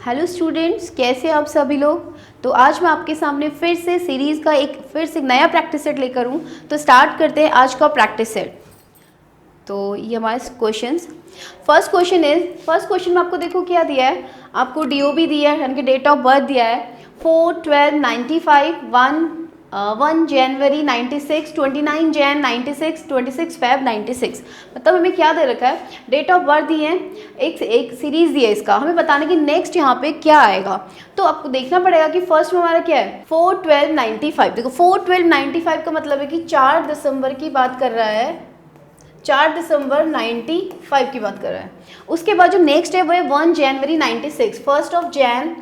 Hello students, कैसे आप सभी लोग। तो आज मैं आपके सामने फिर से सीरीज़ का एक नया प्रैक्टिस सेट लेकर हूँ। तो स्टार्ट करते हैं आज का प्रैक्टिस सेट। तो ये हमारे क्वेश्चंस। फर्स्ट क्वेश्चन में आपको देखो क्या दिया है। आपको डीओबी दिया है, यानी कि डेट ऑफ बर्थ दिया है 4/12/95, 1 जनवरी 96, 29 जैन 96, 26 फेब 96। मतलब हमें क्या दे रखा है, डेट ऑफ बर्थ दी है, एक सीरीज दी है, इसका हमें बताने कि नेक्स्ट यहाँ पे क्या आएगा। तो आपको देखना पड़ेगा कि फर्स्ट में हमारा क्या है 4/12/95। देखो 4/12/95 का मतलब है कि 4 दिसंबर की बात कर रहा है, 4 दिसंबर 95 की बात कर रहा है। उसके बाद जो नेक्स्ट है वो है 1 जनवरी 96, 1 जैन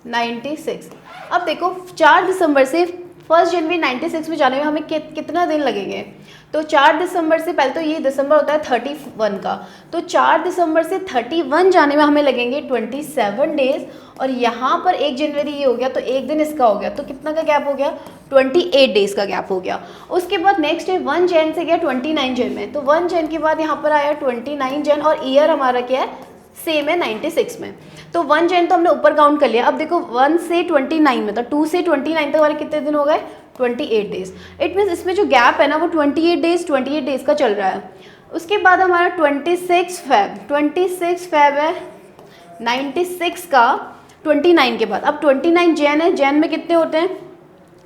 96। अब देखो 4 दिसंबर से 1 जनवरी 96 में जाने में हमें कितना दिन लगेंगे। तो 4 दिसंबर से पहले तो ये दिसंबर होता है 31 का, तो 4 दिसंबर से 31 जाने में हमें लगेंगे 27 डेज। और यहाँ पर 1 जनवरी ये हो गया तो एक दिन इसका हो गया, तो कितना का गैप हो गया 28 डेज का गैप हो गया। उसके बाद नेक्स्ट है 1 जैन से गया 29 जैन में, तो 1 जैन के बाद यहाँ पर आया 29 जैन और ईयर हमारा क्या है सेम है 96 में। तो 1 जैन तो हमने ऊपर काउंट कर लिया। अब देखो 1 से 29 में, तो 2 से 29 तक हमारे कितने दिन हो गए 28 डेज। इट मीन्स इसमें जो गैप है ना वो 28 डेज का चल रहा है। उसके बाद हमारा 26 फेब है 96 का 29 के बाद। अब 29 जैन है, जैन में कितने होते हैं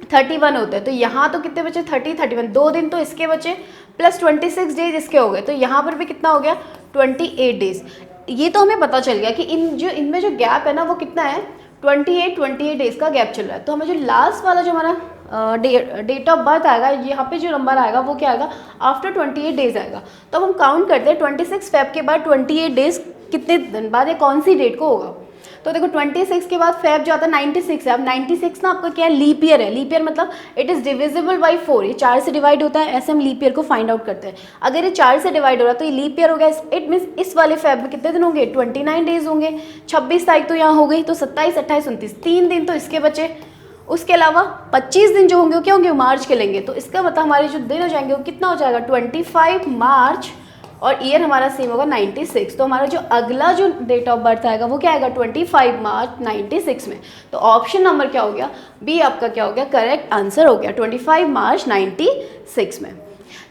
31 होते हैं, तो यहाँ तो कितने बचे 31, 2 दिन तो इसके बचे प्लस 26 डेज इसके हो गए, तो यहाँ पर भी कितना हो गया 28 डेज। ये तो हमें पता चल गया कि इनमें जो गैप है ना वो कितना है 28 डेज का गैप चल रहा है। तो हमें जो लास्ट वाला जो हमारा डेट ऑफ बर्थ आएगा, यहाँ पे जो नंबर आएगा वो क्या आएगा आफ्टर 28 डेज आएगा। तो अब हम काउंट करते हैं 26 फेब के बाद 28 डेज कितने दिन बाद या कौन सी डेट को होगा। तो देखो 26 के बाद फेब जो आता है 96 है। अब 96 ना आपका क्या है लीप ईयर है। लीप ईयर मतलब इट इज़ डिविजिबल बाई 4, ये 4 से डिवाइड होता है, ऐसे हम लीप ईयर को फाइंड आउट करते हैं। अगर ये 4 से डिवाइड हो रहा है तो ये लीप ईयर हो गया। इट मीन्स इस वाले फेब में कितने दिन होंगे 29 डेज होंगे। 26 तारीख तो यहाँ हो गई, तो 27, 28, 29 3 दिन तो इसके बचे। उसके अलावा 25 दिन जो होंगे वो क्या होंगे मार्च के लेंगे, तो इसका मतलब हमारे जो दिन हो जाएंगे वो कितना हो जाएगा 25 मार्च और ईयर हमारा सेम होगा 96। तो हमारा जो अगला जो डेट ऑफ बर्थ आएगा वो क्या आएगा 25 मार्च 96 में। तो ऑप्शन नंबर क्या हो गया बी आपका क्या हो गया करेक्ट आंसर हो गया 25 मार्च 96 में।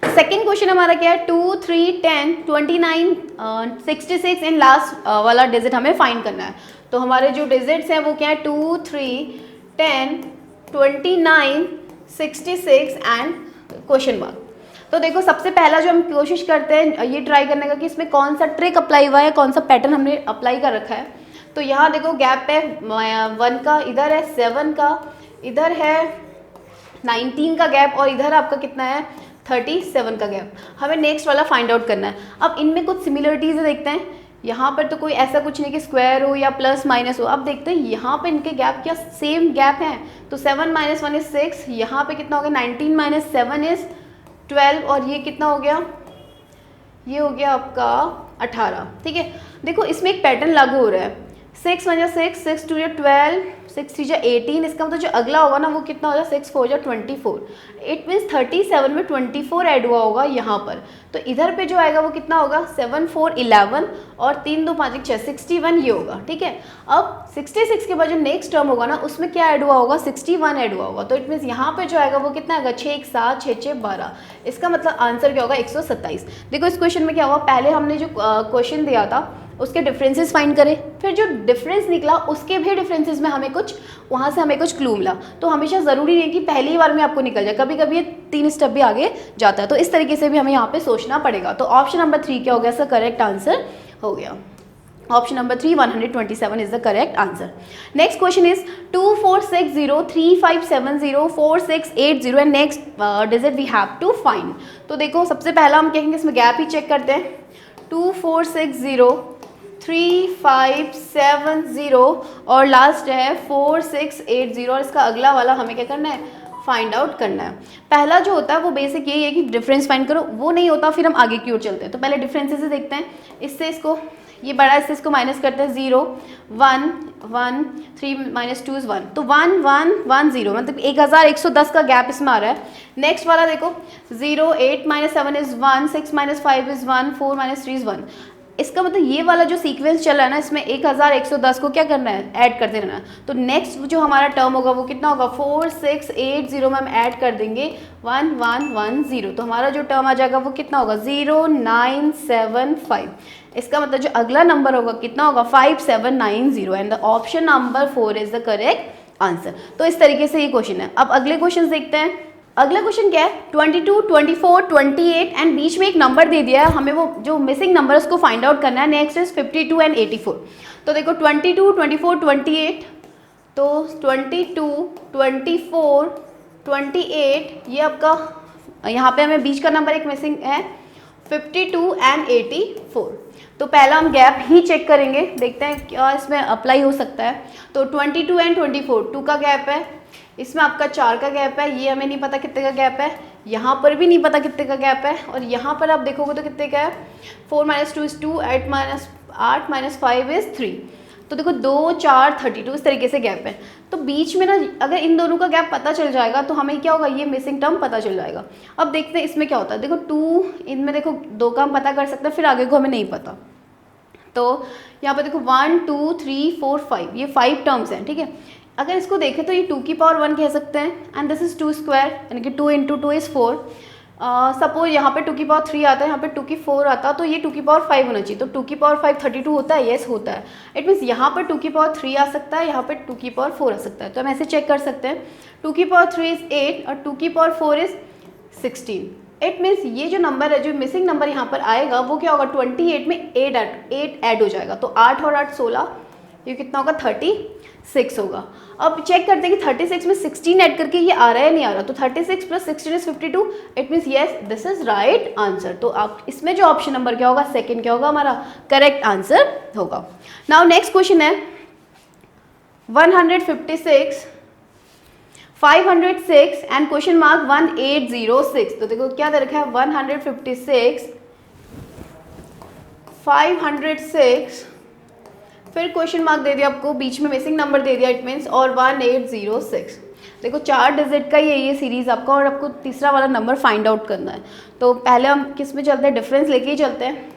सेकेंड क्वेश्चन हमारा क्या है 2, 3, 10, 29, 66 एंड लास्ट वाला डिजिट हमें फाइंड करना है। तो हमारे जो डिजिट्स हैं वो क्या है 2, 3, 10, 29, 66 एंड क्वेश्चन मार्क। तो देखो सबसे पहला जो हम कोशिश करते हैं ये ट्राई करने का कि इसमें कौन सा ट्रिक अप्लाई हुआ है, कौन सा पैटर्न हमने अप्लाई कर रखा है। तो यहाँ देखो गैप है 1 का, इधर है 7 का, इधर है 19 का गैप और इधर आपका कितना है 37 का गैप। हमें नेक्स्ट वाला फाइंड आउट करना है। अब इनमें कुछ सिमिलरिटीज़ देखते हैं। यहाँ पर तो कोई ऐसा कुछ नहीं कि स्क्वायर हो या प्लस माइनस हो। अब देखते हैं यहाँ पे इनके गैप क्या सेम गैप हैं। तो 7 - 1 इज 6, यहाँ पे कितना हो गया 19 - 7 इज 12 और ये कितना हो गया ये हो गया आपका 18। ठीक है, देखो इसमें एक पैटर्न लागू हो रहा है 6 × 6, 6 × 2 = 12, 6 × 3 = 18। इसका मतलब जो अगला होगा ना वो कितना हो जाए 6 × 4 = 24। इट मीन्स 37 में 24 ऐड हुआ होगा यहाँ पर। तो इधर पे जो आएगा वो कितना होगा 7 × 4 = 11 और 3 × 2 = 5 = 6, 61 ये होगा। ठीक है, अब 66 के बाद जो नेक्स्ट टर्म होगा ना उसमें क्या ऐड हुआ होगा 61 ऐड हुआ होगा। तो इट मीन्स यहाँ पे जो आएगा वो कितना आएगा 6 × 1 = 7, 6 × 6 = 12। इसका मतलब आंसर क्या होगा 127। देखो इस क्वेश्चन में क्या हुआ, पहले हमने जो क्वेश्चन दिया था उसके डिफरेंसेस फाइंड करे, फिर जो डिफरेंस निकला उसके भी डिफरेंसेस में हमें कुछ वहाँ से हमें कुछ क्लू मिला। तो हमेशा ज़रूरी नहीं कि पहली बार में आपको निकल जाए, कभी कभी ये 3 स्टेप भी आगे जाता है। तो इस तरीके से भी हमें यहाँ पे सोचना पड़ेगा। तो ऑप्शन नंबर 3 क्या हो गया, इसका करेक्ट आंसर हो गया। Option number 3 127 is the correct answer. Next question is 2460 3570 4680 and next digit we have to find. तो देखो सबसे पहला हम कहेंगे इसमें गैप ही चेक करते हैं। 2460 3570 और लास्ट है 4680 और इसका अगला वाला हमें क्या करना है फाइंड आउट करना है। पहला जो होता है वो बेसिक यही है कि डिफरेंस फाइंड करो, वो नहीं होता फिर हम आगे की ओर चलते हैं। तो पहले डिफरेंसेस से देखते हैं। इससे इसको ये बड़ा इससे इसको माइनस करते हैं 0 1 1 3 - 2 = 1, तो 1 1 1 0 मतलब 1110 का गैप इसमें आ रहा है। नेक्स्ट वाला देखो 0 8 - 7 इज 1, 6 - 5 इज 1, 4 - 3 इज 1। इसका मतलब ये वाला जो सीक्वेंस चल रहा है ना, इसमें 1110 को क्या करना है, ऐड करते रहना है। तो नेक्स्ट जो हमारा टर्म होगा वो कितना होगा, 4680 में हम ऐड कर देंगे 1110, तो हमारा जो टर्म आ जाएगा वो कितना होगा, 0975। इसका मतलब जो अगला नंबर होगा कितना होगा, 5790, and the option number 4 is the correct answer. तो इस तरीके से ये क्वेश्चन है। अब अगले क्वेश्चन देखते हैं। अगला क्वेश्चन क्या है, 22, 24, 28 एंड बीच में एक नंबर दे दिया है, हमें वो जो मिसिंग नंबर है उसको फाइंड आउट करना है। Next is 52 and 84। तो देखो 22, 24, 28, तो 22, 24, 28 ये आपका, यहाँ पे हमें बीच का नंबर एक मिसिंग है 52 एंड 84। तो पहला हम गैप ही चेक करेंगे, देखते हैं क्या इसमें अप्लाई हो सकता है। तो 22 एंड 24 2 का गैप है, इसमें आपका 4 का गैप है, ये हमें नहीं पता कितने का गैप है, यहाँ पर भी नहीं पता कितने का गैप है, और यहाँ पर आप देखोगे तो कितने का है, 4 - 2 is 2, 8 - 5 is 3। तो देखो 2, 4, 32 इस तरीके से गैप है। तो बीच में ना अगर इन दोनों का गैप पता चल जाएगा तो हमें क्या होगा, ये मिसिंग टर्म पता चल जाएगा। अब देखते हैं इसमें क्या होता है। देखो 2, इनमें देखो 2 का हम पता कर सकते हैं, फिर आगे को हमें नहीं पता। तो यहाँ पर देखो 1, 2, 3, 4, 5, ये 5 टर्म्स हैं, ठीक है। अगर इसको देखें तो ये 2 की पावर 1 कह सकते हैं, एंड दिस इज 2 स्क्वायर, यानी कि 2 × 2 इज़ 4। सपोज यहाँ पे 2 की पावर 3 आता है, यहाँ पे 2 की 4 आता, तो ये 2 की पावर 5 होना चाहिए। तो 2 की पावर 5 32 होता है, येस होता है। इट मीन्स यहाँ पर 2 की पावर 3 आ सकता है, यहाँ पे 2 की पावर 4 आ सकता है। तो हम ऐसे चेक कर सकते हैं, 2 की पावर 3 इज़ 8 और 2 की पावर 4 इज़ 16। इट मीन्स ये जो नंबर है, जो मिसिंग नंबर यहाँ पर आएगा वो क्या होगा, 28 में 8 ऐड हो जाएगा। तो 8 और 8 16, ये कितना होगा, 36 होगा। अब चेक करते हैं कि 36 में 16 ऐड करके ये आ रहा है नहीं आ रहा। तो 36 + 16 is 52। It means yes this is right answer. तो आप इसमें जो ऑप्शन नंबर क्या होगा, सेकंड क्या होगा, हमारा करेक्ट आंसर होगा। नाउ नेक्स्ट क्वेश्चन है 156, 506 एंड क्वेश्चन मार्क 1806। तो देखो क्या दे रखा है, 156, 506, फिर क्वेश्चन मार्क दे दिया आपको, बीच में मिसिंग नंबर दे दिया, इट मीन्स, और 1806। देखो 4 डिजिट का ही है ये सीरीज़ आपका, और आपको तीसरा वाला नंबर फाइंड आउट करना है। तो पहले हम किस में चलते हैं, डिफरेंस लेके ही चलते हैं।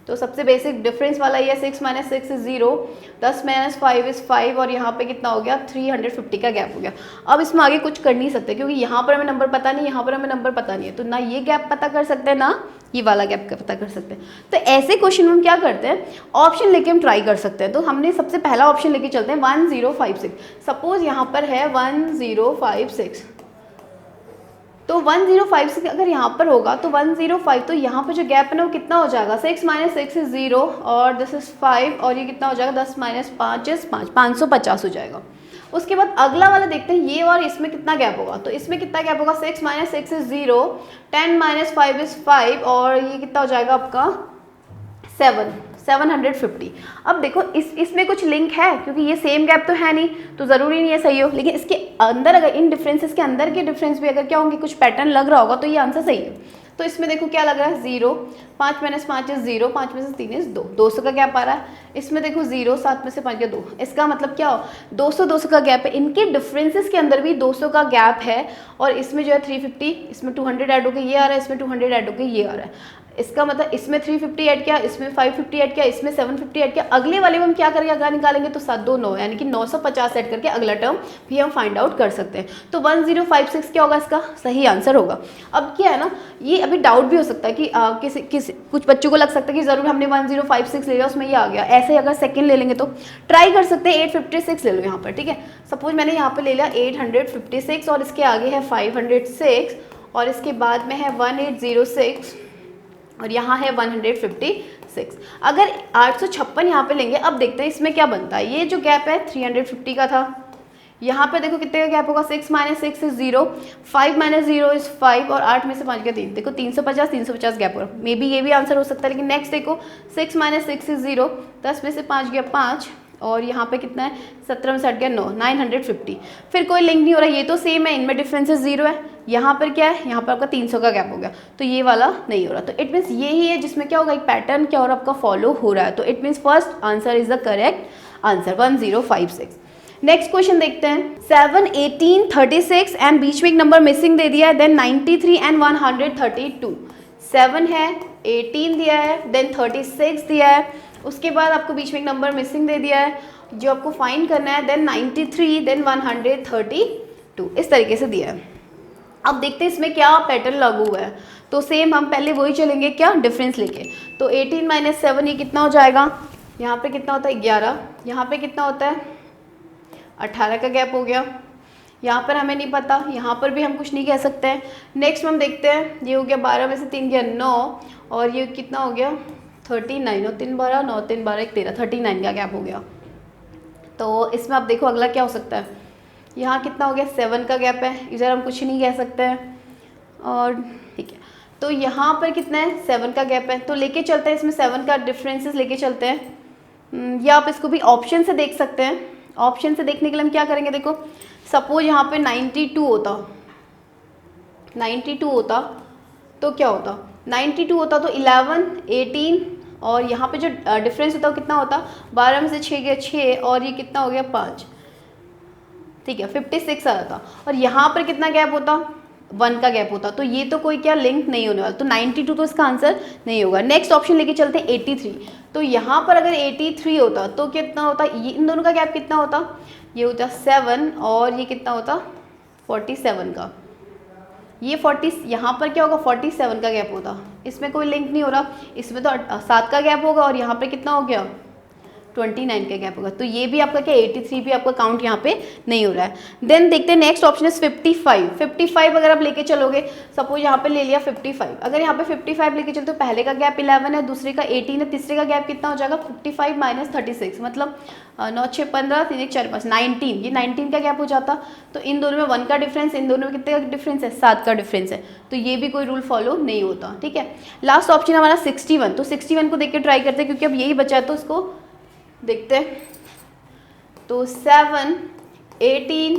तो सबसे बेसिक डिफरेंस वाला ये 6 - 6 इज 0, 10 - 5 इज़ 5, और यहाँ पे कितना हो गया, 350 का गैप हो गया। अब इसमें आगे कुछ कर नहीं सकते क्योंकि यहाँ पर हमें नंबर पता नहीं, यहाँ पर हमें नंबर पता नहीं है। तो ना ये गैप पता कर सकते हैं, ना ये वाला गैप का पता कर सकते हैं। तो ऐसे क्वेश्चन में हम क्या करते हैं, ऑप्शन लेके हम ट्राई कर सकते हैं। तो हमने सबसे पहला ऑप्शन लेके चलते हैं 1056। सपोज यहाँ पर है 1056, तो 1056 अगर यहाँ पर होगा तो 105, तो यहाँ पर जो गैप है ना वो कितना हो जाएगा, 6 - 6 इज 0, और दिस इज 5, और ये कितना हो जाएगा, 10 - 5 इज 5, 550 हो जाएगा। उसके बाद अगला वाला देखते हैं, ये और इसमें कितना गैप होगा। तो इसमें कितना गैप होगा, 6 - 6 इज 0, 10 - 5 इज 5, और ये कितना हो जाएगा आपका 750। अब देखो इसमें कुछ लिंक है क्योंकि ये सेम गैप तो है नहीं, तो ज़रूरी नहीं है सही हो, लेकिन इसके अंदर अगर इन डिफरेंसेस के अंदर के डिफरेंस भी अगर क्या होंगे, कुछ पैटर्न लग रहा होगा, तो ये आंसर सही है। तो इसमें देखो क्या लग रहा है, 0, 5 - 5 इज 0, 5 में से 3 इज 2, 200 का गैप आ रहा है। इसमें देखो 0, 7 में से 5 का 2, इसका मतलब क्या हो, 200 का गैप है। इनके डिफरेंसेस के अंदर भी 200 का गैप है, और इसमें जो है 350, इसमें 200 ऐड होकर ये आ रहा है, इसमें 200 ऐड होकर ये आ रहा है। इसका मतलब इसमें 350 ऐड किया, इसमें 550 ऐड किया, इसमें 750 ऐड किया। अगले वाले में हम क्या करेंगे, अगर निकालेंगे तो 7 2 9, यानी कि 950 ऐड करके अगला टर्म भी हम फाइंड आउट कर सकते हैं। तो 1056 क्या होगा, इसका सही आंसर होगा। अब क्या है ना, ये अभी डाउट भी हो सकता है कि कुछ बच्चों को लग सकता है कि ज़रूर हमने 1056 ले लिया उसमें ये आ गया। ऐसे अगर सेकंड ले लेंगे तो ट्राई कर सकते हैं, 856 ले लो यहाँ पर, ठीक है। सपोज मैंने यहाँ पर ले लिया 856, और इसके आगे है 506, और इसके बाद में है 1806, और यहाँ है 156। अगर 856 यहाँ पे लेंगे, अब देखते हैं इसमें क्या बनता है। ये जो गैप है 350 का था, यहाँ पे देखो कितने का गैप होगा, 6 - 6 इज 0, 5 - 0 इज 5, और 8 में से 5 का 3, देखो 350 गैप होगा। मे बी ये भी आंसर हो सकता है। लेकिन नेक्स्ट देखो 6 - 6 इज 0, 10 में से 5 गया 5, और यहाँ पे कितना है, 17 में से 8 गया 9, 950। फिर कोई लिंक नहीं हो रहा, ये तो सेम है, इनमें डिफरेंसेस 0 है। यहाँ पर क्या है, यहाँ पर आपका 300 का गैप हो गया, तो ये वाला नहीं हो रहा। तो इट मीन्स ये ही है जिसमें क्या होगा, एक पैटर्न क्या और आपका फॉलो हो रहा है। तो it means first answer is the correct answer, 1056। Next question देखते हैं, 7 18 36 एंड बीच में एक नंबर मिसिंग दे दिया है, देन 93 एंड 132। 7 है, 18 दिया है, देन 36 दिया है, उसके बाद आपको बीच में एक नंबर मिसिंग दे दिया है जो आपको फाइंड करना है, देन 93, देन 132, इस तरीके से दिया है। अब देखते हैं इसमें क्या पैटर्न लागू हुआ है। तो सेम हम पहले वही चलेंगे, क्या डिफरेंस लेके। तो 18 माइनस 7 ये कितना हो जाएगा, यहाँ पे कितना होता है 11, यहाँ पे कितना होता है 18 का गैप हो गया, यहाँ पर हमें नहीं पता, यहाँ पर भी हम कुछ नहीं कह सकते हैं। नेक्स्ट हम देखते हैं, ये हो गया 12 में से 3 गया 9, और ये कितना हो गया 39, और 3 12 9 3 12 1 13, 39 का गैप हो गया। तो इसमें आप देखो अगला क्या हो सकता है, यहाँ कितना हो गया 7 का गैप है, इधर हम कुछ नहीं कह सकते हैं, और ठीक है। तो यहाँ पर कितना है 7 का गैप है, तो लेके चलते हैं इसमें 7 का डिफरेंसेस लेके चलते हैं, या आप इसको भी ऑप्शन से देख सकते हैं। ऑप्शन से देखने के लिए हम क्या करेंगे, देखो सपोज यहाँ पे 92 होता तो क्या होता, 92 होता तो 11 18, और यहाँ पे जो डिफरेंस होता वो कितना होता, 12 में से 6 गया 6, और ये कितना हो गया 5, ठीक है 56 आ जाता, और यहाँ पर कितना गैप होता 1 का गैप होता। तो ये तो कोई क्या लिंक नहीं होने वाला, तो 92 तो इसका आंसर नहीं होगा। नेक्स्ट ऑप्शन लेके चलते हैं 83, तो यहाँ पर अगर 83 होता तो कितना होता, ये इन दोनों का गैप कितना होता, ये होता 7, और ये कितना होता 47 का, ये 40, यहाँ पर क्या होगा 47 का गैप होता, इसमें कोई लिंक नहीं हो रहा, इसमें तो 7 का गैप होगा, और यहाँ पर कितना हो गया 29 का गैप होगा। तो ये भी आपका क्या 83 भी आपका काउंट यहाँ पे नहीं हो रहा है। देन देखते हैं नेक्स्ट ऑप्शन है 55 अगर आप लेके चलोगे, सपोज यहाँ पे ले लिया 55, अगर यहाँ पे 55 लेके चलो तो पहले का गैप 11 है, दूसरे का 18 है, तीसरे का गैप कितना हो जाएगा 55 माइनस 36, मतलब 9 6 15 3 1 4 5 19, ये 19 का गैप हो जाता। तो इन दोनों में 1 का डिफरेंस, इन दोनों में कितने का डिफरेंस है 7 का डिफरेंस है, तो ये भी कोई रूल फॉलो नहीं होता, ठीक है। लास्ट ऑप्शन हमारा 61, तो 61 को देख के ट्राई करते हैं क्योंकि अब यही बचा है, तो उसको देखते हैं। तो 7 18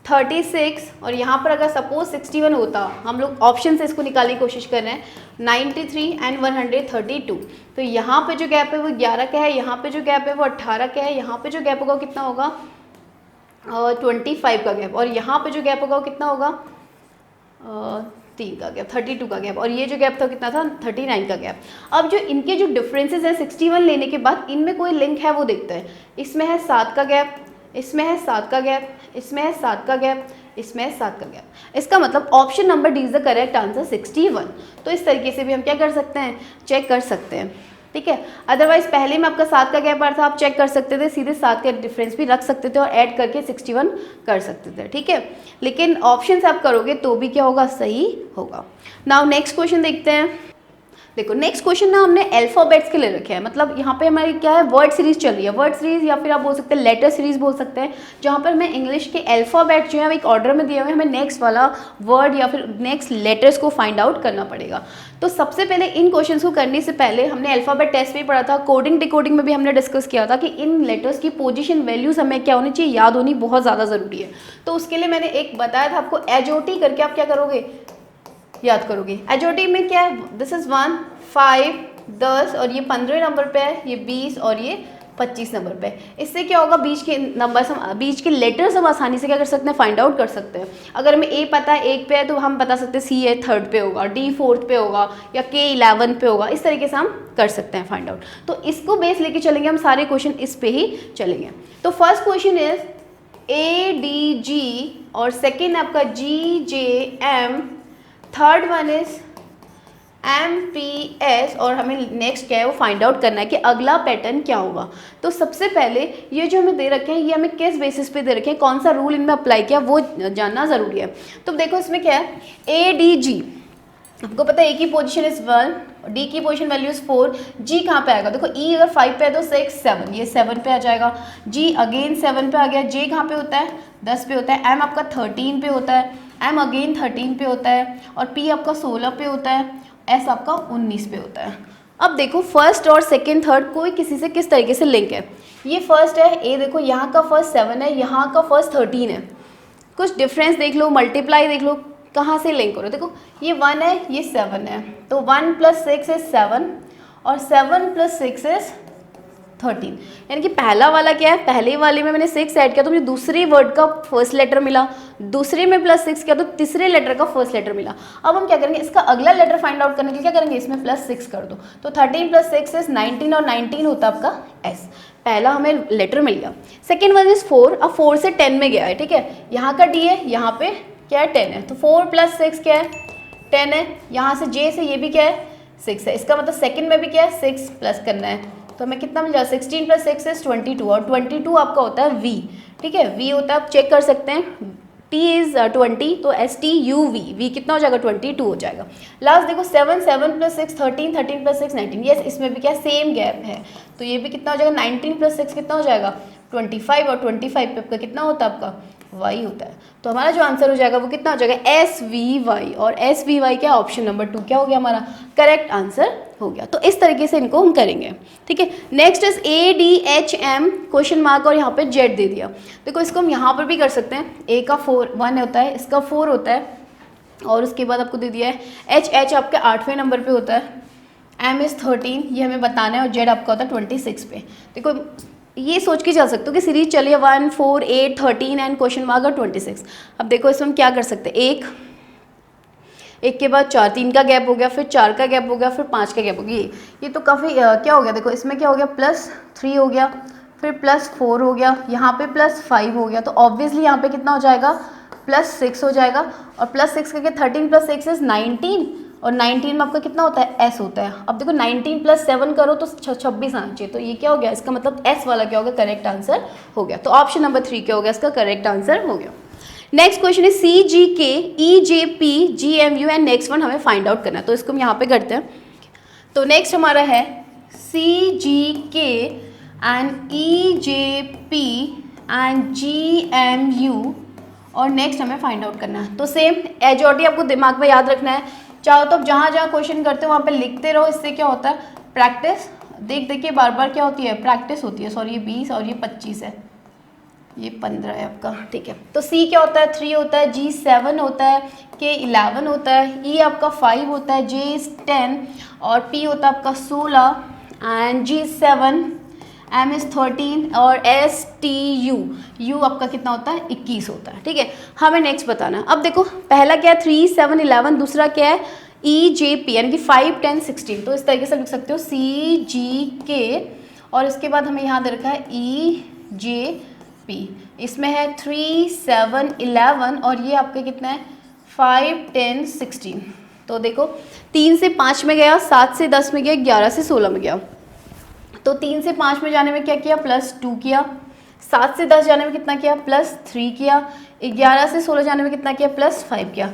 36, और यहाँ पर अगर सपोज 61 होता, हम लोग ऑप्शन से इसको निकालने की कोशिश कर रहे हैं, 93 एंड 132, तो यहाँ पे जो गैप है वो 11 का है, यहाँ पे जो गैप है वो 18 का है, यहाँ पे जो गैप होगा कितना होगा 25 का गैप, और यहाँ पे जो गैप होगा वो कितना होगा 3 का गैप, 32 का गैप, और ये जो गैप था कितना था 39 का गैप। अब जो इनके जो डिफरेंसेस हैं 61 लेने के बाद इनमें कोई लिंक है वो देखते हैं। इसमें है 7 का गैप, इसमें है 7 का गैप, इसमें है 7 का गैप, इसमें है 7 का गैप। इसका मतलब option number D is the correct answer 61। तो इस तरीके से भी हम क्या कर सकते हैं, चेक कर सकते हैं, ठीक है। अदरवाइज पहले में आपका 7 का गैप आ रहा था, आप चेक कर सकते थे, सीधे 7 का डिफरेंस भी रख सकते थे और ऐड करके 61 कर सकते थे, ठीक है। लेकिन ऑप्शन से आप करोगे तो भी क्या होगा, सही होगा। नाउ नेक्स्ट क्वेश्चन देखते हैं। देखो नेक्स्ट क्वेश्चन ना हमने अल्फाबेट्स के लिए रखे हैं, मतलब यहाँ पे हमारी क्या है वर्ड सीरीज चल रही है, वर्ड सीरीज या फिर आप बोल सकते हैं लेटर सीरीज बोल सकते हैं, जहाँ पर हमें इंग्लिश के अल्फाबेट जो है एक ऑर्डर में दिए हुए, हमें नेक्स्ट वाला वर्ड या फिर नेक्स्ट लेटर्स को फाइंड आउट करना पड़ेगा। तो सबसे पहले इन क्वेश्चंस को करने से पहले हमने अल्फाबेट टेस्ट में पढ़ा था, कोडिंग डिकोडिंग में भी हमने डिस्कस किया था कि इन लेटर्स की पोजीशन वैल्यूज हमें क्या होनी चाहिए, याद होनी बहुत ज़्यादा ज़रूरी है। तो उसके लिए मैंने एक बताया था आपको, एजओटी करके आप क्या करोगे, याद करोगे। एजओटी में क्या है, दिस इज 1 5 10, और ये 15 नंबर पे है, ये 20 और ये 25 नंबर पे। इससे क्या होगा, बीच के नंबर्स हम, बीच के लेटर्स हम आसानी से क्या कर सकते हैं, फाइंड आउट कर सकते हैं। अगर हमें ए पता है 1 पे है तो हम बता सकते हैं सी है 3rd पे होगा, डी 4th पे होगा, या के 11 पे होगा, इस तरीके से हम कर सकते हैं फाइंड आउट। तो इसको बेस लेके चलेंगे हम, सारे क्वेश्चन इस पे ही चलेंगे। तो फर्स्ट क्वेश्चन इज ADG, और सेकेंड आपका GJM, third one is MPS, और हमें नेक्स्ट क्या है वो फाइंड आउट करना है कि अगला पैटर्न क्या होगा। तो सबसे पहले ये जो हमें दे रखे हैं ये हमें किस बेसिस पे दे रखे हैं, कौन सा रूल इनमें अप्लाई किया वो जानना ज़रूरी है। तो देखो इसमें क्या है, ADG आपको पता है ए की पोजीशन इज 1, डी की पोजीशन वैल्यू इज 4, जी कहाँ पे आएगा, देखो ई अगर 5 पे है तो 6 7, ये 7 पे आ जाएगा, जी अगेन 7 पे आ गया, जे कहाँ पे होता है 10 पे होता है, एम आपका 13 पे होता है, एम अगेन 13 पे होता है, और पी आपका 16 पे होता है, एस आपका 19 पे होता है। अब देखो फर्स्ट और सेकेंड थर्ड कोई किसी से किस तरीके से लिंक है। ये फर्स्ट है ए, देखो यहाँ का फर्स्ट 7 है, यहाँ का फर्स्ट 13 है, कुछ डिफरेंस देख लो, मल्टीप्लाई देख लो, कहाँ से लिंक करो। देखो ये 1 है, ये 7 है, तो 1 + 6 इज 7, और 7 + 6 इज 13, यानी कि पहला वाला क्या है, पहले वाले में मैंने 6 ऐड किया तो मुझे दूसरे वर्ड का फर्स्ट लेटर मिला, दूसरे में +6 किया तो तीसरे लेटर का फर्स्ट लेटर मिला। अब हम क्या करेंगे, इसका अगला लेटर फाइंड आउट करने के लिए क्या करेंगे, इसमें +6 कर दो, तो 13 + 6 इज 19 और 19 होता है आपका S। पहला हमें लेटर मिल गया। सेकेंड वन इज 4, अब 4 से 10 में गया है, ठीक है, यहाँ का D है, यहाँ पे क्या है 10 है, तो 4 + 6 क्या है 10 है, यहाँ से J से ये भी क्या है 6 है, इसका मतलब सेकंड में भी क्या है 6 प्लस करना है, तो हमें कितना मिल जाएगा 16 + 6 इज 22 और 22 आपका होता है V, ठीक है, V होता है, आप चेक कर सकते हैं, T इज 20 तो STUV, V कितना हो जाएगा 22 हो जाएगा। लास्ट देखो 7 + 6 13 13 + 6 19, यस इसमें भी क्या सेम गैप है, तो ये भी कितना हो जाएगा 19 + 6 कितना हो जाएगा 25 और 25 पे आपका कितना होता है आपका Y होता है, तो हमारा जो आंसर हो जाएगा वो कितना हो जाएगा SVY, और SVY क्या ऑप्शन नंबर 2 क्या हो गया हमारा करेक्ट आंसर हो गया। तो इस तरीके से इनको हम करेंगे, ठीक है। Next is ADHM question mark और यहाँ पे Z दे दिया, देखो इसको हम यहाँ पर भी कर सकते हैं, A का 1 होता है, इसका 4 होता है, और उसके बाद आपको दे दिया है HH आपके 8वें नंबर पे होता है, M इज़ 13 ये हमें बताना है, और Z आपका होता है 26 पे। देखो ये सोच के चल सकते हो कि सीरीज चलिए 1 4 8 13 एंड क्वेश्चन मार्क और 26। अब देखो इसमें हम क्या कर सकते हैं, एक के बाद 4, 3 का गैप हो गया, फिर 4 का गैप हो गया, फिर 5 का गैप हो गया, ये तो काफ़ी क्या हो गया, देखो इसमें क्या हो गया +3 हो गया, फिर +4 हो गया, यहाँ पे +5 हो गया, तो ऑब्वियसली यहाँ पे कितना हो जाएगा +6 हो जाएगा, और +6 करके 13 + 6 इज 19, और 19 में आपका कितना होता है S होता है। अब देखो 19 + 7 करो तो 26 आना चाहिए, तो ये क्या हो गया, इसका मतलब S वाला क्या हो गया करेक्ट आंसर हो गया, तो ऑप्शन नंबर 3 क्या हो गया इसका करेक्ट आंसर हो गया। नेक्स्ट क्वेश्चन है CGK EJP GMU and next one हमें फाइंड आउट करना है, तो इसको हम यहाँ पे करते हैं। तो नेक्स्ट हमारा है CGK and EJP and GMU, और नेक्स्ट हमें फाइंड आउट करना है। तो सेम एजॉटी आपको दिमाग में याद रखना है, चाहो तो जहाँ जहाँ क्वेश्चन करते हो वहाँ पे लिखते रहो, इससे क्या होता है प्रैक्टिस देख देख के बार बार क्या होती है प्रैक्टिस होती है। सॉरी ये 20 और ये 25 है, ये 15 है आपका, ठीक है। तो C क्या होता है 3 होता है, G 7 होता है, K 11 होता है, E आपका 5 होता है, J 10 और P होता है आपका 16 एंड G 7, M इज 13 और STU U आपका कितना होता है 21 होता है, ठीक है। हमें नेक्स्ट बताना है। अब देखो पहला क्या है 3 7 11, दूसरा क्या है EJP यानी कि 5 10 16, तो इस तरीके से लिख सकते हो CGK और इसके बाद हमें यहाँ दे रखा है EJP, इसमें है 3 7 11 और ये आपका कितना है 5 10 16। तो देखो 3 से 5 में गया, 7 से 10 में गया, 11 से 16 में गया, तो 3 से 5 में जाने में क्या किया +2 किया, 7 से 10 जाने में कितना किया +3 किया, 11 से 16 जाने में कितना किया +5 किया,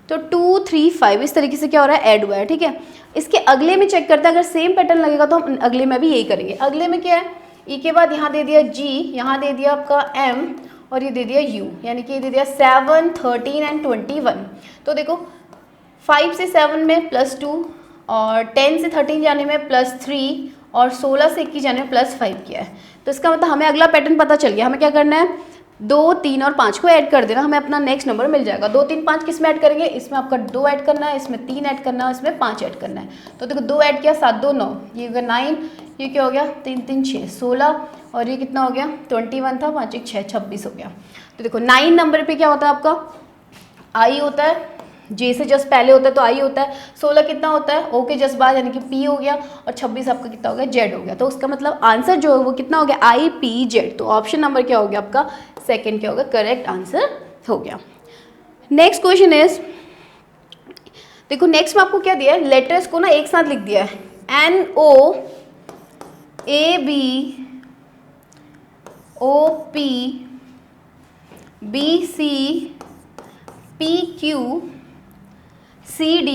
तो 2 3 5 इस तरीके से क्या हो रहा है ऐड हुआ है, ठीक है। इसके अगले में चेक करते हैं, अगर सेम पैटर्न लगेगा तो हम अगले में भी यही करेंगे। अगले में क्या है ई के बाद यहाँ दे दिया G, यहाँ दे दिया आपका M और ये दे दिया U, यानी कि ये दे दिया 7 13 एंड 21। तो देखो 5 से 7 में +2 और 10 से 13 जाने में +3 और 16 से 21 जाने में +5 किया है, तो इसका मतलब हमें अगला पैटर्न पता चल गया। हमें क्या करना है 2 3 और 5 को ऐड कर देना, हमें अपना नेक्स्ट नंबर मिल जाएगा। 2 3 5 किस में ऐड करेंगे, इसमें आपका 2 ऐड करना है, इसमें 3 ऐड करना है, इसमें 5 ऐड करना है। तो देखो 2 ऐड किया 7 2 9, ये हो गया 9, ये क्या हो गया 3 3 6 16 और ये कितना हो गया 21 था, 5 1 6 26 हो गया। तो देखो 9 नंबर पे क्या होता है आपका I होता है, J से जस्ट पहले होता है तो I होता है, 16 कितना होता है O के जस्ट बाद यानी कि P हो गया, और 26 आपका कितना हो गया Z हो गया। तो उसका मतलब आंसर जो है वो कितना हो गया IPZ, तो ऑप्शन नंबर क्या हो गया आपका सेकंड क्या होगा करेक्ट आंसर हो गया। नेक्स्ट क्वेश्चन इज, देखो नेक्स्ट में आपको क्या दिया है, लेटर्स को ना एक साथ लिख दिया है NO AB OP BC PQ CD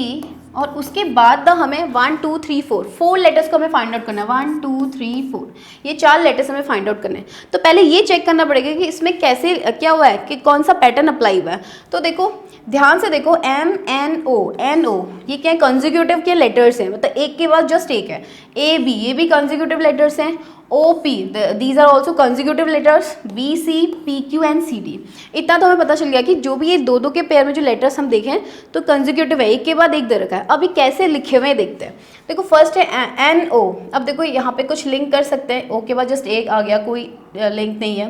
और उसके बाद द हमें 1 2 3 4 लेटर्स को हमें फाइंड आउट करना है। 1 2 3 4 ये 4 लेटर्स हमें फाइंड आउट करने हैं। तो पहले ये चेक करना पड़ेगा कि इसमें कैसे क्या हुआ है कि कौन सा पैटर्न अप्लाई हुआ है। तो देखो ध्यान से देखो MNO NO ये क्या है कंसेक्यूटिव के लेटर्स हैं, मतलब एक के बाद जस्ट एक है, ए बी, ये भी कंसेक्यूटिव लेटर्स हैं। O P, these are also consecutive letters. B C, P Q and C D. इतना तो हमें पता चल गया कि जो भी ये दो दो के पेयर में जो लेटर्स हम देखें तो कंसेक्यूटिव है, एक के बाद एक दे रखा है। अभी कैसे लिखे हुए हैं देखते हैं। देखो फर्स्ट है एन ओ। अब देखो यहाँ पे कुछ लिंक कर सकते हैं, ओ के बाद जस्ट एक आ गया, कोई लिंक नहीं है।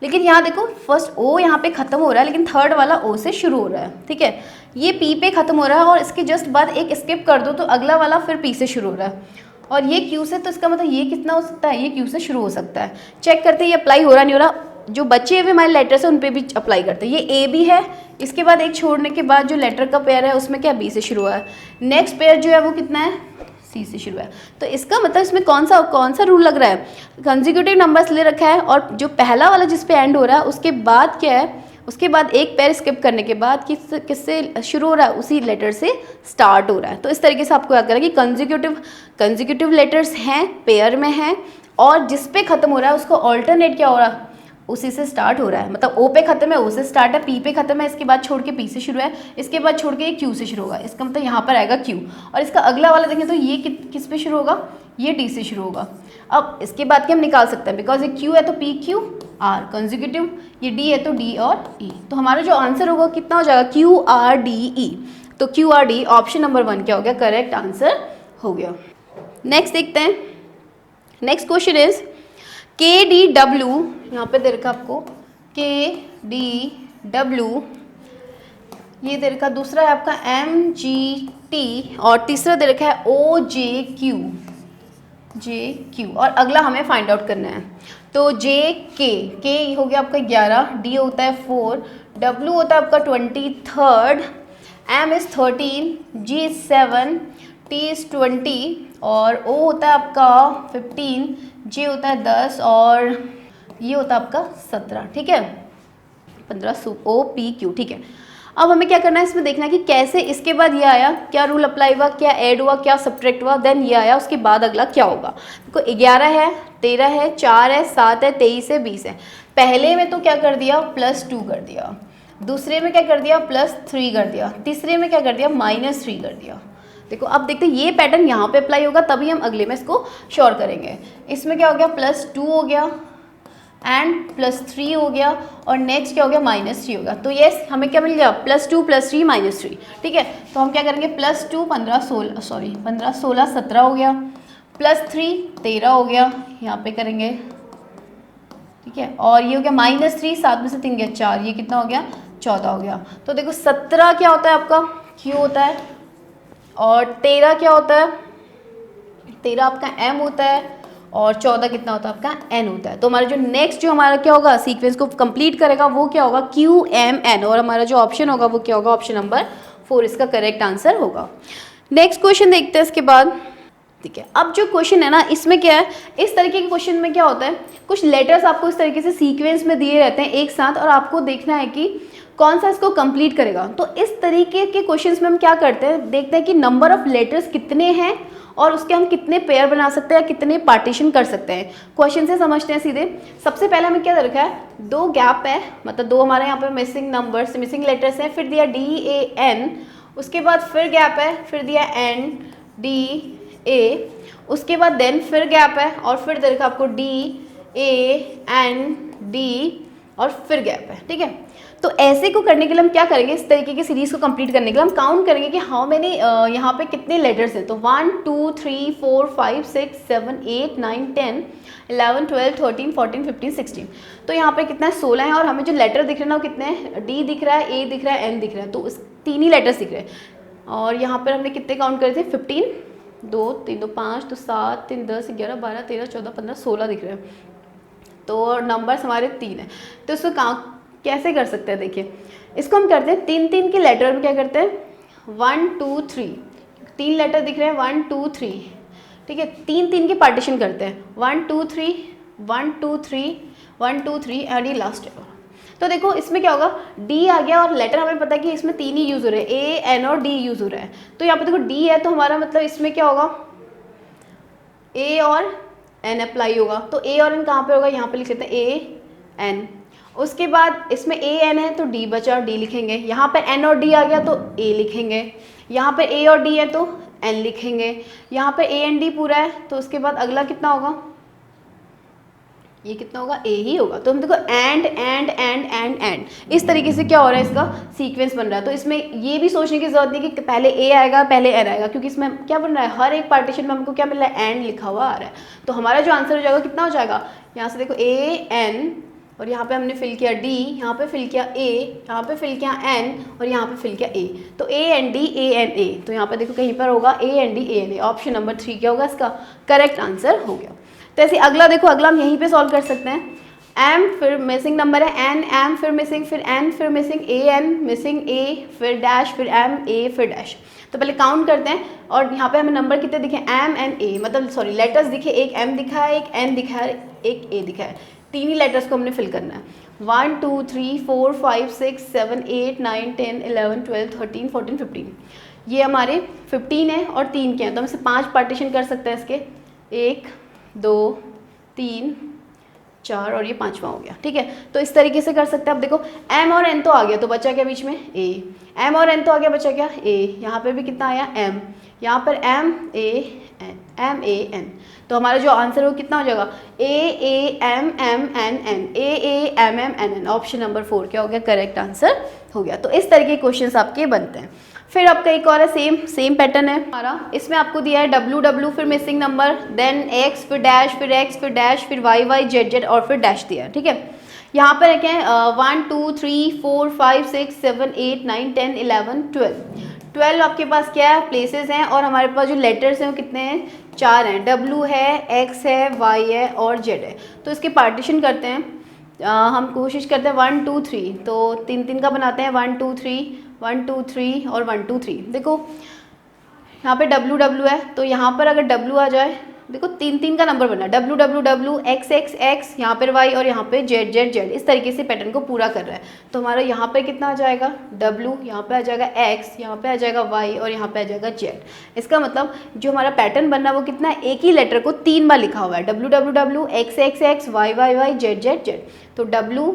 लेकिन यहाँ देखो फर्स्ट ओ यहाँ पे खत्म हो रहा है, लेकिन थर्ड वाला ओ से शुरू हो रहा है, ठीक है। ये पी पे खत्म हो रहा है और इसके जस्ट बाद एक स्किप कर दो तो अगला वाला फिर पी से शुरू हो रहा है। और ये क्यू से, तो इसका मतलब ये कितना हो सकता है, ये क्यू से शुरू हो सकता है। चेक करते हैं ये अप्लाई हो रहा नहीं हो रहा। जो बचे हुए हमारे लेटर्स हैं उन पे भी अप्लाई करते हैं। ये ए बी है, इसके बाद एक छोड़ने के बाद जो लेटर का पेयर है उसमें क्या बी से शुरू हुआ है। नेक्स्ट पेयर जो है वो कितना है, सी से शुरू है। तो इसका मतलब इसमें कौन सा रूल लग रहा है, कंसेक्यूटिव नंबर्स ले रखा है और जो पहला वाला जिस पे एंड हो रहा है उसके बाद क्या है, उसके बाद एक पेयर स्किप करने के बाद किससे शुरू हो रहा है, उसी लेटर से स्टार्ट हो रहा है। तो इस तरीके से आपको याद करना कि कंसेक्यूटिव लेटर्स हैं, पेयर में हैं, और जिस पे खत्म हो रहा है उसको ऑल्टरनेट क्या हो रहा है, उसी से स्टार्ट हो रहा है। मतलब ओ पे खत्म है, ओ से स्टार्ट है, पी पे खत्म है, इसके बाद छोड़ के पी से शुरू है, इसके बाद छोड़ के ये क्यू से शुरू होगा। इसका मतलब यहाँ पर आएगा क्यू। और इसका अगला वाला देखें तो ये किस पे शुरू होगा, ये डी से शुरू होगा। अब इसके बाद क्या हम निकाल सकते हैं, बिकॉज ये क्यू है तो पी क्यू आर कंसेक्यूटिव, ये डी है तो डी और ई। तो हमारा जो आंसर होगा कितना हो जाएगा, क्यू आर डी ई। तो Q R D option number 1 क्या हो गया, करेक्ट आंसर हो गया। नेक्स्ट देखते हैं। नेक्स्ट क्वेश्चन इज के डी डब्ल्यू, यहाँ पे दे रखा आपको के डी डब्ल्यू, ये दे रखा। दूसरा है आपका एम जी टी और तीसरा दे रखा है ओ जे क्यू और अगला हमें फाइंड आउट करना है। तो जे के हो गया आपका 11, डी होता है 4, डब्ल्यू होता है आपका 23, M is 13, G is 7, T is 20 और ओ होता है आपका 15, जे होता है 10 और ये होता है आपका 17, ठीक है। 15 ओ पी क्यू, ठीक है। अब हमें क्या करना है, इसमें देखना है कि कैसे इसके बाद ये आया, क्या रूल अप्लाई हुआ, क्या ऐड हुआ, क्या सब्ट्रैक्ट हुआ, देन ये आया, उसके बाद अगला क्या होगा। देखो 11 है, 13 है, 4 है, 7 है, 23 है, 20 है। पहले में तो क्या कर दिया, +2 कर दिया। दूसरे में क्या कर दिया, +3 कर दिया। तीसरे में क्या कर दिया, -3 कर दिया। देखो अब देखते हैं ये पैटर्न यहाँ पे अप्लाई होगा तभी हम अगले में इसको श्योर करेंगे। इसमें क्या हो गया, +2 हो गया एंड +3 हो गया और नेक्स्ट क्या हो गया, -3 हो गया। तो ये हमें क्या मिल गया, +2 +3 -3, ठीक है। तो हम क्या करेंगे, +2 15 16 17 हो गया, +3 13 हो गया, यहाँ पे करेंगे, ठीक है। और ये हो गया -3, 7 में से 3 गया 4, ये कितना हो गया, 14 हो गया। तो देखो 17 क्या होता है आपका, क्यू होता है, और 13 क्या होता है, 13 आपका एम होता है, और 14 कितना होता है आपका एन होता है। तो हमारा जो नेक्स्ट जो हमारा क्या होगा, सीक्वेंस को कंप्लीट करेगा वो क्या होगा, क्यू एम एन, और हमारा जो ऑप्शन होगा वो क्या होगा, ऑप्शन नंबर 4 इसका करेक्ट आंसर होगा। नेक्स्ट क्वेश्चन देखते हैं इसके बाद, ठीक है। अब जो क्वेश्चन है ना, इसमें क्या है, इस तरीके के क्वेश्चन में क्या होता है, कुछ लेटर्स आपको इस तरीके से सीक्वेंस में दिए रहते हैं एक साथ, और आपको देखना है कि कौन सा इसको कंप्लीट करेगा। तो इस तरीके के क्वेश्चंस में हम क्या करते हैं, देखते हैं कि नंबर ऑफ लेटर्स कितने हैं और उसके हम कितने पेयर बना सकते हैं या कितने पार्टीशन कर सकते हैं। क्वेश्चन से समझते हैं सीधे। सबसे पहले हमें क्या रखा है, 2 गैप है, मतलब 2 हमारे यहाँ पे मिसिंग नंबर्स, मिसिंग लेटर्स हैं, फिर दिया DAN, उसके बाद फिर गैप है, फिर दिया NDA, उसके बाद देन फिर गैप है और फिर दे रखा आपको DAND और फिर गैप है, ठीक है। तो ऐसे को करने के लिए हम क्या करेंगे, इस तरीके की सीरीज को कंप्लीट करने के लिए हम काउंट करेंगे कि हाउ मेनी यहाँ पे कितने लेटर्स हैं। तो 1 2 3 4 5 6 7 8 9 10 11 12 13 14 15 16। तो यहाँ पे कितना है, 16 है, और हमें जो लेटर दिख रहे हैं ना वो कितने हैं, डी दिख रहा है, ए दिख रहा है, एन दिख रहा है, तो उस 3 ही लेटर्स दिख रहे हैं। और यहाँ पर हमने कितने काउंट करे थे, 15, 2 3 2 5 तो 7 3 10 11 12 13 14 15 16 दिख रहे हैं। तो नंबर्स हमारे 3 है। तो इसको कैसे कर सकते हैं, देखिए इसको हम करते हैं 3 के लेटर में क्या करते हैं, 1 2 3, 3 लेटर दिख रहे हैं, 1 2 3, ठीक है। 3 के पार्टीशन करते हैं, 1 2 3 1 2 3 1 2 3 एंड ये लास्ट है। तो देखो इसमें क्या होगा, डी आ गया और लेटर हमें पता है कि इसमें 3 ही यूज़ हो रहे हैं, ए एन और डी यूज़ हो रहा है। तो यहाँ पे देखो डी है तो हमारा मतलब इसमें क्या होगा, ए और एन अप्लाई होगा। तो ए और एन कहाँ पे होगा, यहाँ पे लिख लेते हैं ए एन। उसके बाद इसमें ए एन है तो डी बचा और डी लिखेंगे, यहाँ पर एन और डी आ गया तो ए लिखेंगे, यहाँ पर ए और डी है तो एन लिखेंगे। यहाँ पे ए एन डी पूरा है, तो उसके बाद अगला कितना होगा, ये कितना होगा, ए ही होगा। तो हम देखो and and and and and, इस तरीके से क्या हो रहा है, इसका सीक्वेंस बन रहा है। तो इसमें ये भी सोचने की जरूरत नहीं कि पहले ए आएगा पहले एन आएगा, क्योंकि इसमें क्या बन रहा है, हर एक पार्टीशन में हमको क्या मिल रहा है, एंड लिखा हुआ आ रहा है। तो हमारा जो आंसर हो जाएगा कितना हो जाएगा, यहाँ से देखो ए एन, और यहाँ पे हमने फिल किया डी, यहाँ पे फिल किया ए, यहाँ पे फिल किया एन, और यहाँ पे फिल किया ए। तो A N D A N A, तो यहाँ पे देखो कहीं पर होगा A N D A N A. Option number 3 क्या होगा, इसका करेक्ट आंसर हो गया। तो ऐसे अगला देखो, अगला हम यहीं पे सॉल्व कर सकते हैं। एम फिर मिसिंग नंबर है एन, एम फिर मिसिंग, फिर एन फिर मिसिंग, ए एन मिसिंग, ए फिर डैश, फिर एम, ए फिर डैश। तो पहले काउंट करते हैं, और यहाँ पे हमें नंबर कितने दिखे, एम एन ए, मतलब सॉरी लेटर्स दिखे, एक एम दिखा है, एक एन दिखा है, एक ए दिखा है। तीन ही लेटर्स को हमने फिल करना है। 1 2 3 4 5 6 7 8 9 10 11 12 13 14 15, ये हमारे 15 है और 3 के हैं, तो हम इसे 5 पार्टीशन कर सकते हैं इसके, 1 2 3 4 और ये 5वां हो गया। ठीक है, तो इस तरीके से कर सकते हैं। अब देखो एम और एन तो आ गया, तो बचा क्या बीच में, ए। एम और एन तो आ गया, बचा क्या, ए। यहाँ पे भी कितना आया, एम। यहाँ पर M A N, M A N. तो हमारा जो आंसर है वो कितना हो जाएगा, A M M N N, A M M N N. Option number 4 क्या हो गया, करेक्ट आंसर हो गया। तो इस तरह के क्वेश्चंस आपके बनते हैं। फिर आपका एक और है, सेम पैटर्न है हमारा। इसमें आपको दिया है डब्ल्यू डब्ल्यू फिर मिसिंग नंबर, देन एक्स फिर डैश, फिर एक्स फिर डैश, फिर वाई वाई जेड जेड और फिर डैश दिया है। ठीक है, यहाँ पर क्या है, 1 2 3 4 5 6 7 8 9 10 11 12 आपके पास क्या है, प्लेसेस हैं, और हमारे पास जो लेटर्स हैं वो कितने हैं, 4 हैं। डब्ल्यू है, एक्स है, वाई है और जेड है। तो इसके पार्टीशन करते हैं, हम कोशिश करते हैं 1 2 3, तो 3 का बनाते हैं, 1 2 3 1 2 3 और 1 2 3। देखो यहाँ पे डब्ल्यू डब्ल्यू है, तो यहाँ पर अगर डब्ल्यू आ जाए, देखो 3 का नंबर बना, W W W, X X x, यहाँ पर वाई और यहाँ पे जेड जेड जेड। इस तरीके से पैटर्न को पूरा कर रहा है। तो हमारा यहाँ पे कितना आ जाएगा, डब्ल्यू, यहाँ पे आ जाएगा एक्स, यहाँ पे आ जाएगा वाई और यहाँ पे आ जाएगा जेड। इसका मतलब जो हमारा पैटर्न बनना है वो कितना है, एक ही लेटर को 3 बार लिखा हुआ है, W W W, X X X, Y Y Y, Z Z Z. तो डब्ल्यू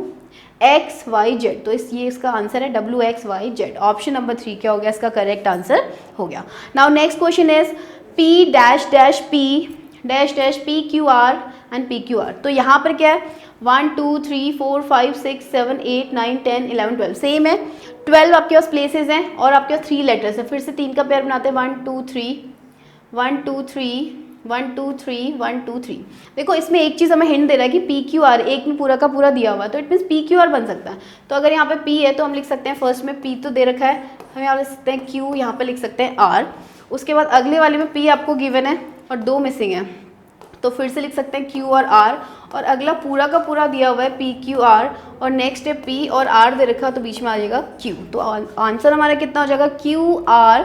एक्स वाई जेड, तो ये इसका आंसर है W X Y Z. Option number 3 क्या हो गया, इसका करेक्ट आंसर हो गया। Now next question is P dash dash P dash dash P Q R and P Q R. तो यहाँ पर क्या है, 1 2 3 4 5 6 7 8 9 10 11 12, सेम है। 12 आपके पास प्लेसेस हैं और आपके पास 3 लेटर्स हैं। फिर से 3 का पेयर बनाते हैं, 1 2 3 1 2 3 1 2 3 1 2 3। देखो इसमें एक चीज़ हमें हिंट दे रहा है कि पी क्यू आर एक में पूरा का पूरा दिया हुआ है, तो it means P Q are बन सकता है। तो अगर यहाँ पे पी है तो हम लिख सकते हैं, फर्स्ट में पी तो दे रखा है, हम यहाँ लिख सकते हैं क्यू, यहाँ पे लिख सकते हैं आर। उसके बाद अगले वाले में पी आपको गिवन है और 2 मिसिंग है, तो फिर से लिख सकते हैं क्यू और आर। और अगला पूरा का पूरा दिया हुआ है पी क्यू आर, और नेक्स्ट है पी और आर दे रखा, तो बीच में आ जाएगा क्यू। तो आंसर हमारा कितना हो जाएगा, Q R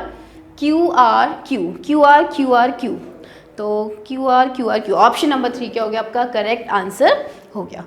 Q R Q, Q R Q R Q. तो Q R Q R Q, option number 3 क्या हो गया आपका करेक्ट आंसर हो गया।